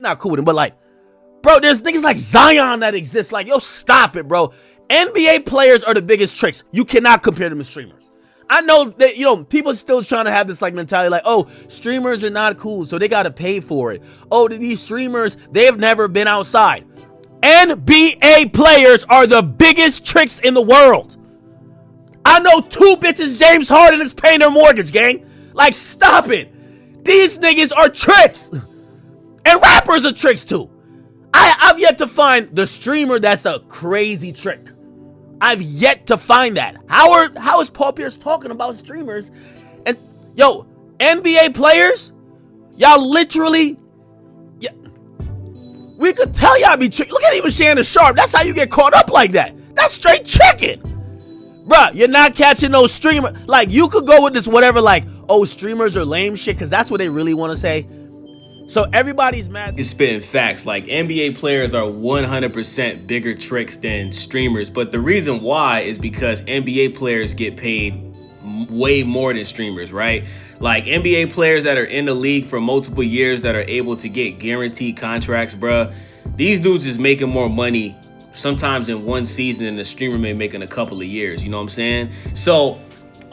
not cool with him, but like, bro, there's niggas like Zion that exist. Like, yo, stop it, bro. NBA players are the biggest tricks. You cannot compare them to streamers. I know that, you know, people still trying to have this like mentality like, oh, streamers are not cool, so they got to pay for it. Oh, these streamers, they've never been outside. NBA players are the biggest tricks in the world. I know 2 bitches James Harden is paying their mortgage, gang. Like, stop it. These niggas are tricks. And rappers are tricks too. I've yet to find the streamer that's a crazy trick. I've yet to find that. How is Paul Pierce talking about streamers? And yo, NBA players, y'all literally, yeah, we could tell y'all be tricked. Look at even Shannon Sharp. That's how you get caught up like that. That's straight chicken. Bruh, you're not catching no streamer. Like, you could go with this whatever, like, oh, streamers are lame shit, because that's what they really want to say. So everybody's mad. It's spitting facts. Like, NBA players are 100% bigger tricks than streamers. But the reason why is because NBA players get paid way more than streamers, right? Like, NBA players that are in the league for multiple years that are able to get guaranteed contracts, bruh. These dudes is making more money sometimes in one season than the streamer may make in a couple of years. You know what I'm saying? So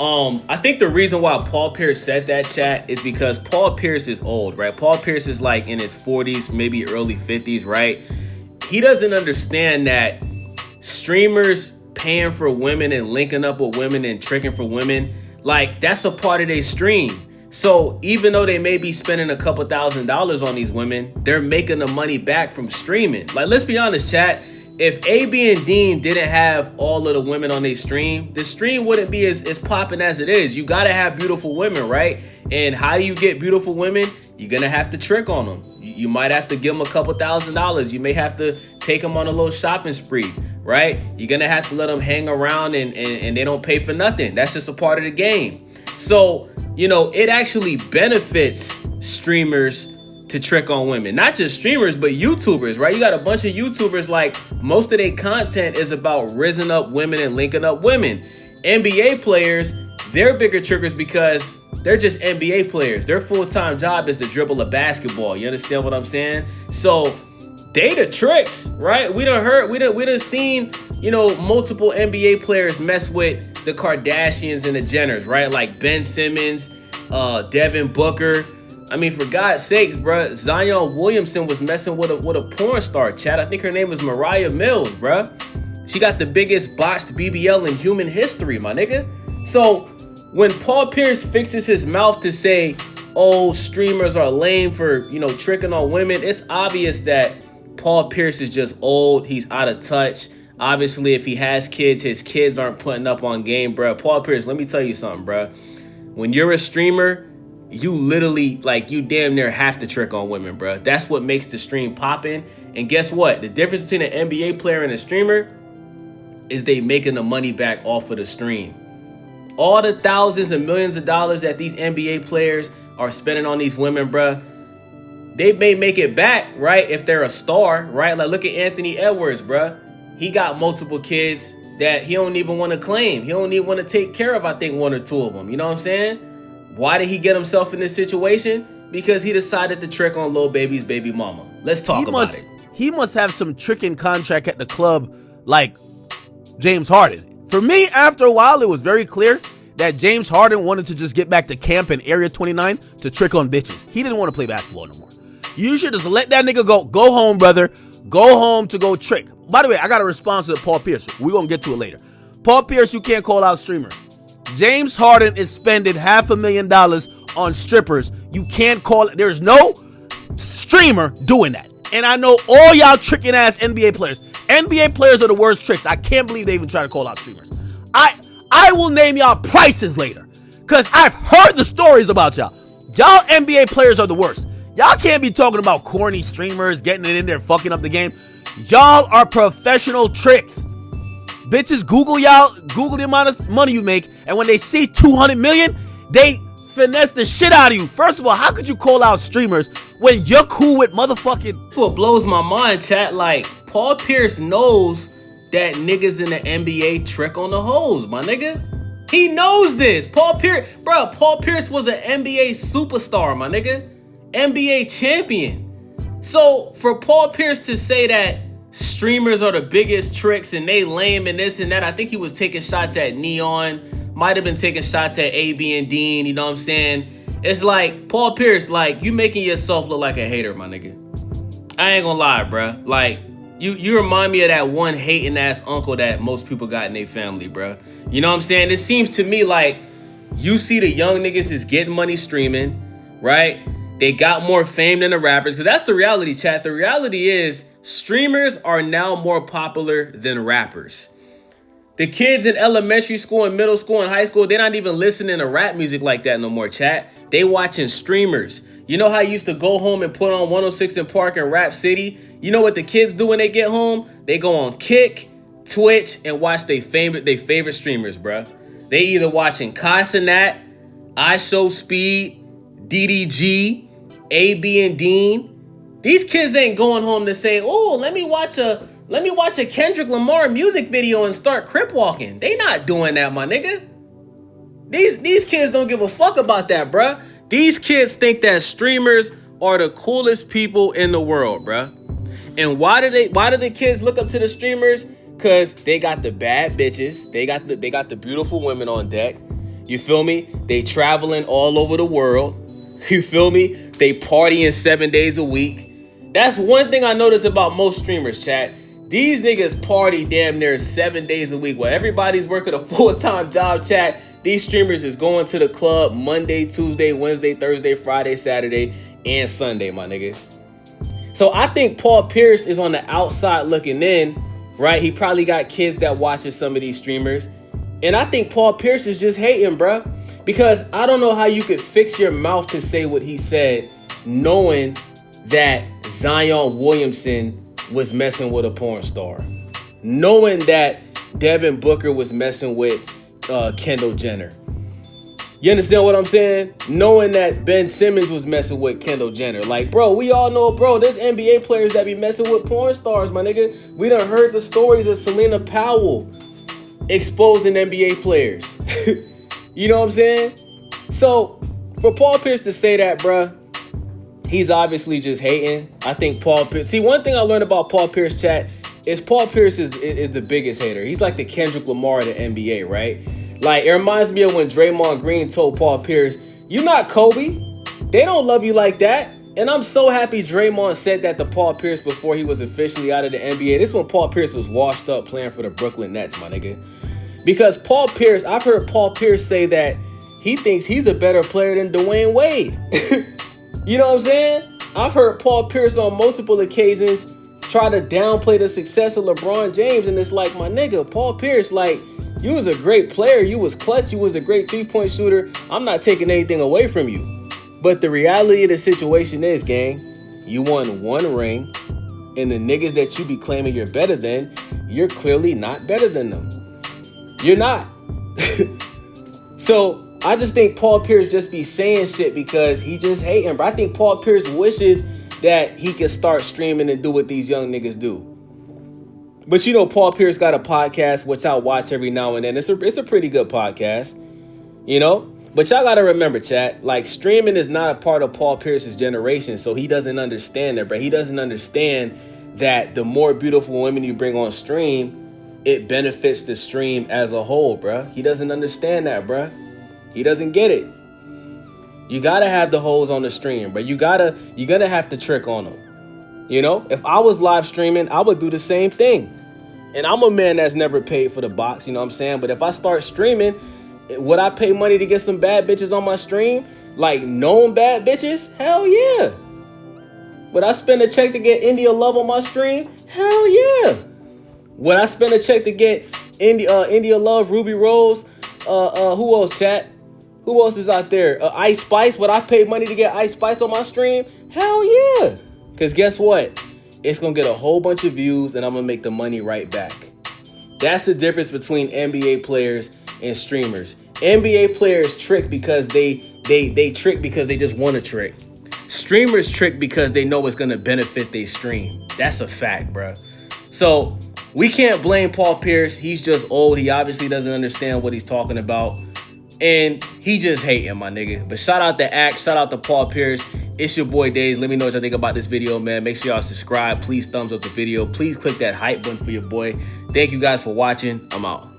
I think the reason why Paul Pierce said that, chat, is because Paul Pierce is old, right? Paul Pierce is like in his 40s, maybe early 50s, right? He doesn't understand that streamers paying for women and linking up with women and tricking for women, like, that's a part of their stream. So even though they may be spending a couple $1,000s on these women, they're making the money back from streaming. Like, let's be honest, chat. If AB and Dean didn't have all of the women on their stream, the stream wouldn't be as popping as it is. You gotta have beautiful women, right? And how do you get beautiful women? You're gonna have to trick on them. You might have to give them a couple $1,000s. You may have to take them on a little shopping spree, right? You're gonna have to let them hang around and they don't pay for nothing. That's just a part of the game. So, you know, it actually benefits streamers to trick on women. Not just streamers, but YouTubers, right? You got a bunch of YouTubers, like, most of their content is about rizzing up women and linking up women. NBA players, they're bigger trickers because they're just NBA players. Their full-time job is to dribble a basketball. You understand what I'm saying? So they the tricks, right? We done seen, you know, multiple NBA players mess with the Kardashians and the Jenners, right? Like Ben Simmons, Devin Booker. I mean, for God's sakes, bruh, Zion Williamson was messing with a porn star, chat. I think her name was Mariah Mills, bruh. She got the biggest botched BBL in human history, my nigga. So when Paul Pierce fixes his mouth to say, oh, streamers are lame for, you know, tricking on women, it's obvious that Paul Pierce is just old. He's out of touch. Obviously, if he has kids, his kids aren't putting up on game, bruh. Paul Pierce, let me tell you something, bruh. When you're a streamer, you literally, like, you damn near have to trick on women, bro. That's what makes the stream popping. And guess what? The difference between an NBA player and a streamer is they making the money back off of the stream. All the thousands and millions of dollars that these NBA players are spending on these women, bro, they may make it back, right, if they're a star, right? Like, look at Anthony Edwards, bro. He got multiple kids that he don't even want to claim. He don't even want to take care of, I think, 1 or 2 of them. You know what I'm saying? Why did he get himself in this situation? Because he decided to trick on Lil Baby's baby mama. Let's talk about it. He must have some tricking contract at the club like James Harden. For me, after a while, it was very clear that James Harden wanted to just get back to camp in Area 29 to trick on bitches. He didn't want to play basketball no more. You should just let that nigga go. Go home, brother. Go home to go trick. By the way, I got a response to Paul Pierce. We're going to get to it later. Paul Pierce, you can't call out streamers. James Harden is spending $500,000 on strippers. You can't call it. There's no streamer doing that. And I know all y'all tricking ass NBA players. NBA players are the worst tricks. I can't believe they even try to call out streamers. I will name y'all prices later, because I've heard the stories about y'all. Y'all NBA players are the worst. Y'all can't be talking about corny streamers getting it in there, fucking up the game. Y'all are professional tricks. Bitches Google the amount of money you make, and when they see 200 million, they finesse the shit out of you. First of all, how could you call out streamers when you're cool with motherfucking... That's what blows my mind, chat. Like, Paul Pierce knows that niggas in the NBA trick on the hoes, my nigga. He knows this. Paul Pierce was an NBA superstar, my nigga. NBA champion. So for Paul Pierce to say that streamers are the biggest tricks and they lame and this and that, I think he was taking shots at Neon, might have been taking shots at AB and Dean, you know what I'm saying? It's like, Paul Pierce, like, you making yourself look like a hater, my nigga. I ain't gonna lie, bruh. Like, you remind me of that one hating ass uncle that most people got in their family, bruh. You know what I'm saying? It seems to me like you see the young niggas is getting money streaming, right? They got more fame than the rappers, because that's the reality, chat. The reality is streamers are now more popular than rappers. The kids in elementary school and middle school and high school, they're not even listening to rap music like that no more, chat. They watching streamers. You know how you used to go home and put on 106 in Park and Rap City? You know what the kids do when they get home? They go on Kick, Twitch, and watch their favorite streamers, bruh. They either watching Kai Cenat, I Show Speed, DDG, AB and Dean. These kids ain't going home to say, oh, let me watch a Kendrick Lamar music video and start crip walking. They not doing that, my nigga. These kids don't give a fuck about that, bruh. These kids think that streamers are the coolest people in the world, bruh. And why do the kids look up to the streamers? Cause they got the bad bitches. They got the beautiful women on deck. You feel me? They traveling all over the world. You feel me? They partying 7 days a week. That's one thing I notice about most streamers, chat. These niggas party damn near 7 days a week. While everybody's working a full-time job, chat, these streamers is going to the club Monday, Tuesday, Wednesday, Thursday, Friday, Saturday, and Sunday, my nigga. So I think Paul Pierce is on the outside looking in, right? He probably got kids that watches some of these streamers. And I think Paul Pierce is just hating, bruh. Because I don't know how you could fix your mouth to say what he said, knowing that Zion Williamson was messing with a porn star. Knowing that Devin Booker was messing with Kendall Jenner. You understand what I'm saying? Knowing that Ben Simmons was messing with Kendall Jenner. Like, bro, we all know, bro, there's NBA players that be messing with porn stars, my nigga. We done heard the stories of Selena Powell exposing NBA players. You know what I'm saying? So, for Paul Pierce to say that, bruh, he's obviously just hating. I think Paul Pierce... See, one thing I learned about Paul Pierce, chat, is Paul Pierce is the biggest hater. He's like the Kendrick Lamar of the NBA, right? Like, it reminds me of when Draymond Green told Paul Pierce, "You're not Kobe. They don't love you like that." And I'm so happy Draymond said that to Paul Pierce before he was officially out of the NBA. This is when Paul Pierce was washed up playing for the Brooklyn Nets, my nigga. Because Paul Pierce, I've heard Paul Pierce say that he thinks he's a better player than Dwayne Wade. You know what I'm saying? I've heard Paul Pierce on multiple occasions try to downplay the success of LeBron James. And it's like, my nigga, Paul Pierce, like, you was a great player. You was clutch. You was a great three-point shooter. I'm not taking anything away from you. But the reality of the situation is, gang, you won one ring. And the niggas that you be claiming you're better than, you're clearly not better than them. You're not. So I just think Paul Pierce just be saying shit because he just hating. But I think Paul Pierce wishes that he could start streaming and do what these young niggas do. But you know, Paul Pierce got a podcast, which I watch every now and then. It's a pretty good podcast, you know? But y'all got to remember, chat, like, streaming is not a part of Paul Pierce's generation. So he doesn't understand that, bro. He doesn't understand that the more beautiful women you bring on stream, it benefits the stream as a whole, bruh. He doesn't understand that, bruh. He doesn't get it. You gotta have the hoes on the stream, but you're gonna have to trick on them. You know, if I was live streaming, I would do the same thing. And I'm a man that's never paid for the box, you know what I'm saying? But if I start streaming, would I pay money to get some bad bitches on my stream? Like known bad bitches? Hell yeah. Would I spend a check to get India Love on my stream? Hell yeah. Would I spend a check to get India Love, Ruby Rose? Who else, chat? Who else is out there? Ice Spice. Would I pay money to get Ice Spice on my stream? Hell yeah. Because guess what? It's going to get a whole bunch of views and I'm going to make the money right back. That's the difference between NBA players and streamers. NBA players trick because they trick because they just want to trick. Streamers trick because they know it's going to benefit their stream. That's a fact, bro. So we can't blame Paul Pierce. He's just old. He obviously doesn't understand what he's talking about. And he just hating, my nigga. But shout out to Axe. Shout out to Paul Pierce. It's your boy Days. Let me know what y'all think about this video, man. Make sure y'all subscribe. Please thumbs up the video. Please click that hype button for your boy. Thank you guys for watching. I'm out.